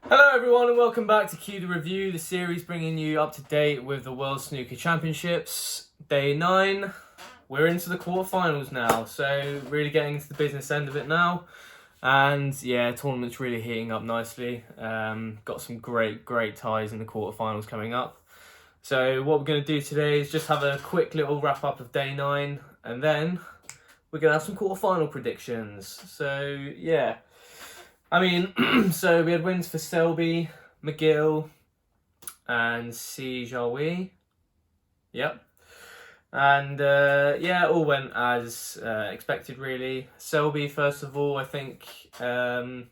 Hello everyone and welcome back to Q the Review, the series bringing you up to date with the World Snooker Championships. Day 9, we're into the quarterfinals now, so really getting into the business end of it now. And yeah, tournament's really heating up nicely. Got some great ties in the quarterfinals coming up. So what we're going to do today is just have a quick little wrap up of day 9 and then we're going to have some quarterfinal predictions. So yeah. I mean, so we had wins for Selby, McGill, and Si Jiahui. Yep. And yeah, all went as expected, really. Selby, first of all, I think, I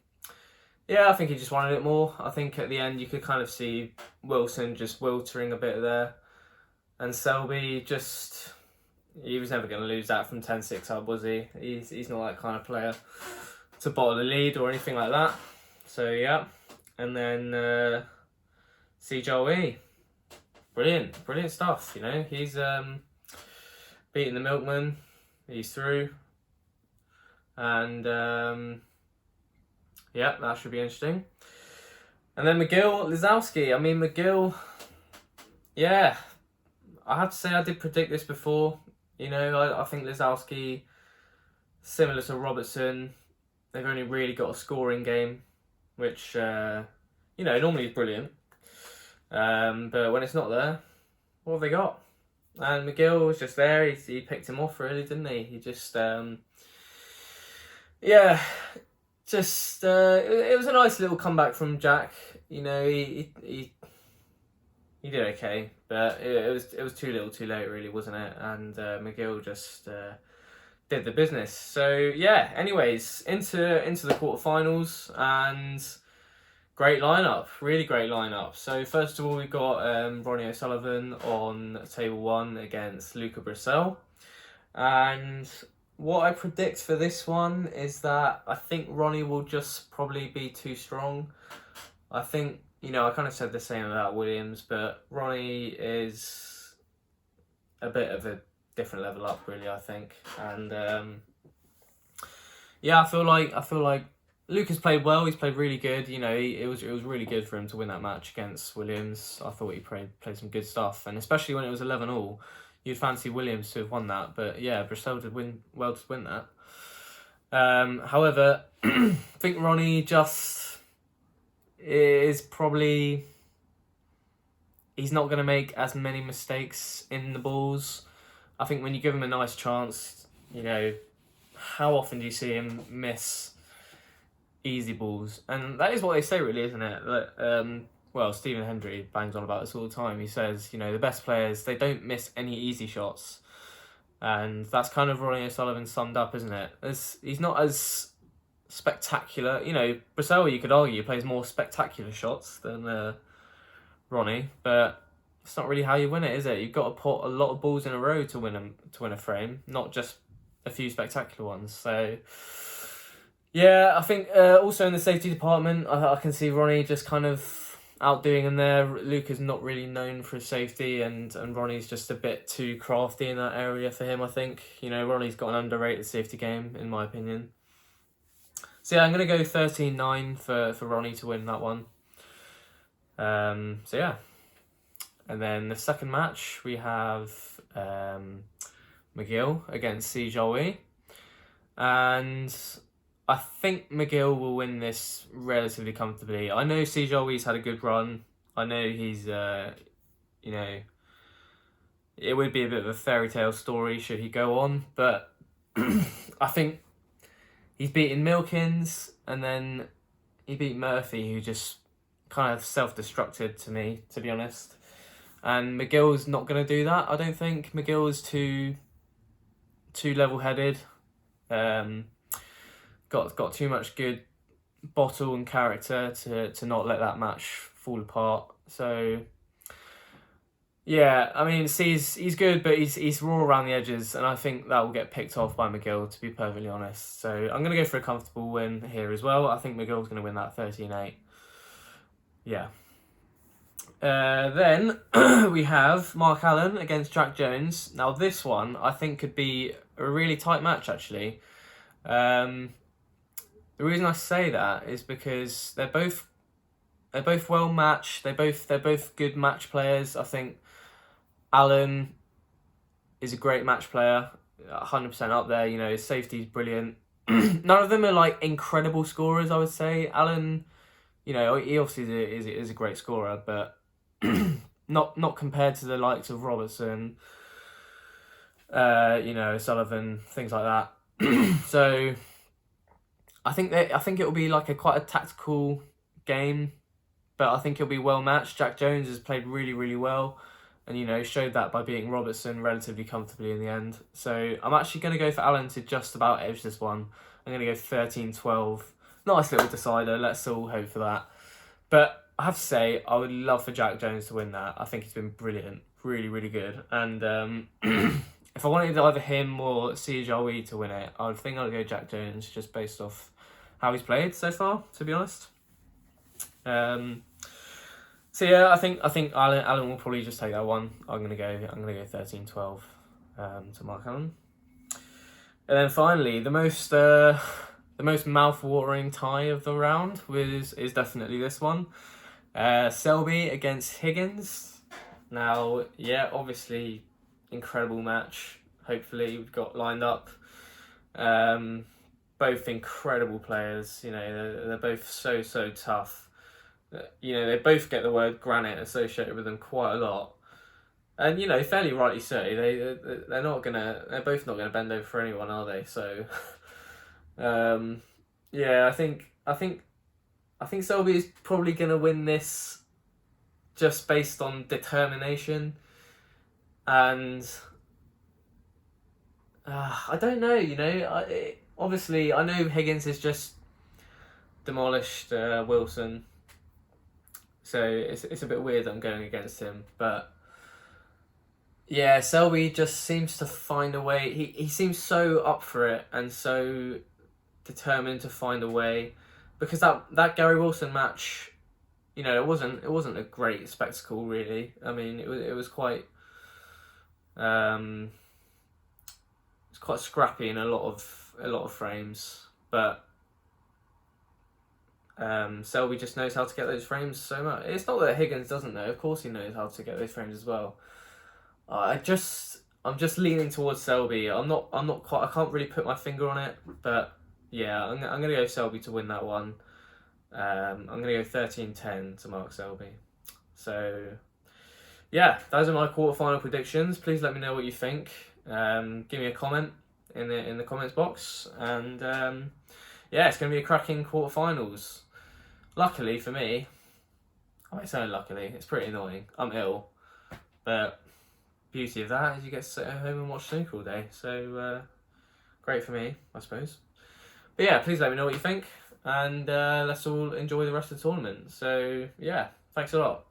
think he just wanted it more. I think at the end you could kind of see Wilson just wiltering a bit there. And Selby he was never going to lose that from 10-6 up, was he? He's not that kind of player to bottle the lead or anything like that. So yeah, and then Si Jiahui, brilliant stuff. You know, he's beating the Milkman, he's through, and yeah, that should be interesting. And then McGill, Lisowski. I mean, McGill, yeah, I have to say I did predict this before. You know, I think Lisowski, similar to Robertson, they've only really got a scoring game, which, normally is brilliant. But when it's not there, what have they got? And McGill was just there. He picked him off, really, didn't he? He just, it was a nice little comeback from Jack. You know, he did okay, but it was too little too late, really, wasn't it? And McGill just did the business. So yeah, anyways, into the quarterfinals, and great lineup, really great lineup. So first of all, we've got Ronnie O'Sullivan on table 1 against Luca Brissell. And what I predict for this one is that I think Ronnie will just probably be too strong. I think, I kind of said the same about Williams, but Ronnie is a bit of a different level up, really, I think. And I feel like Luca's played well. He's played really good. You know, it was really good for him to win that match against Williams. I thought he played some good stuff, and especially when it was 11-all, you'd fancy Williams to have won that. But yeah, Brissell did win well to win that. However, I think Ronnie just is probably, he's not going to make as many mistakes in the balls. I think when you give him a nice chance, how often do you see him miss easy balls? And that is what they say, really, isn't it? That, Stephen Hendry bangs on about this all the time. He says, the best players, they don't miss any easy shots. And that's kind of Ronnie O'Sullivan summed up, isn't it? He's not as spectacular. Brissell, you could argue, plays more spectacular shots than Ronnie, but it's not really how you win it, is it? You've got to put a lot of balls in a row to win a frame, not just a few spectacular ones. So yeah, I think also in the safety department, I can see Ronnie just kind of outdoing him there. Luca's not really known for his safety, and Ronnie's just a bit too crafty in that area for him, I think. Ronnie's got an underrated safety game, in my opinion. So yeah, I'm going to go 13-9 for Ronnie to win that one. So yeah. And then the second match, we have McGill against Si Jiahui. And I think McGill will win this relatively comfortably. I know Si Jiahui's had a good run. I know he's, it would be a bit of a fairy tale story should he go on. But I think he's beaten Milkins, and then he beat Murphy, who just kind of self-destructed to me, to be honest. And McGill's not going to do that, I don't think. McGill is too level-headed. Got too much good bottle and character to not let that match fall apart. So yeah, I mean, he's good, but he's raw around the edges, and I think that will get picked off by McGill, to be perfectly honest. So I'm going to go for a comfortable win here as well. I think McGill's going to win that 13-8. Yeah. Then we have Mark Allen against Jack Jones. Now this one I think could be a really tight match, actually. The reason I say that is because they're both well matched. They're both good match players. I think Allen is a great match player, 100% up there. You know, his safety's brilliant. None of them are like incredible scorers, I would say. Allen, you know, he obviously is a great scorer, but not compared to the likes of Robertson, you know, Sullivan, things like that. So I think it will be like quite a tactical game, but I think it'll be well matched. Jack Jones has played really well, and you know, showed that by beating Robertson relatively comfortably in the end. So I'm actually going to go for Allen to just about edge this one. I'm going to go 13-12. Nice little decider. Let's all hope for that. But I have to say, I would love for Jack Jones to win that. I think he's been brilliant, really good. And if I wanted either him or Siajawi to win it, I would think I'd go Jack Jones just based off how he's played so far, to be honest. So yeah, I think Allen will probably just take that one. I'm gonna go 13-12 to Mark Allen. And then finally, the most mouth-watering tie of the round is definitely this one. Selby against Higgins. Now, yeah, obviously, incredible match. Hopefully, we've got lined up. Both incredible players. You know, they're both so tough. You know, they both get the word granite associated with them quite a lot. And, you know, fairly rightly so. They're both not gonna bend over for anyone, are they? So, yeah, I think Selby is probably gonna win this, just based on determination, and I don't know. You know, obviously I know Higgins has just demolished Wilson, so it's a bit weird that I'm going against him, but. Yeah, Selby just seems to find a way. He seems so up for it and so determined to find a way, because that Gary Wilson match, you know, it wasn't a great spectacle really. I mean, it was quite it's quite scrappy in a lot of frames, but Selby just knows how to get those frames so much. It's not that Higgins doesn't know. Of course, he knows how to get those frames as well. I'm just leaning towards Selby. I'm not quite. I can't really put my finger on it, but yeah, I'm gonna go Selby to win that one. I'm gonna go 13-10 to Mark Selby. So yeah, those are my quarterfinal predictions. Please let me know what you think. Give me a comment in the comments box, and yeah, it's gonna be a cracking quarterfinals. Luckily for me, I might say unluckily, it's pretty annoying. I'm ill, but. Beauty of that is you get to sit at home and watch snooker all day, so great for me, I suppose. But yeah, please let me know what you think, and let's all enjoy the rest of the tournament. So yeah, thanks a lot.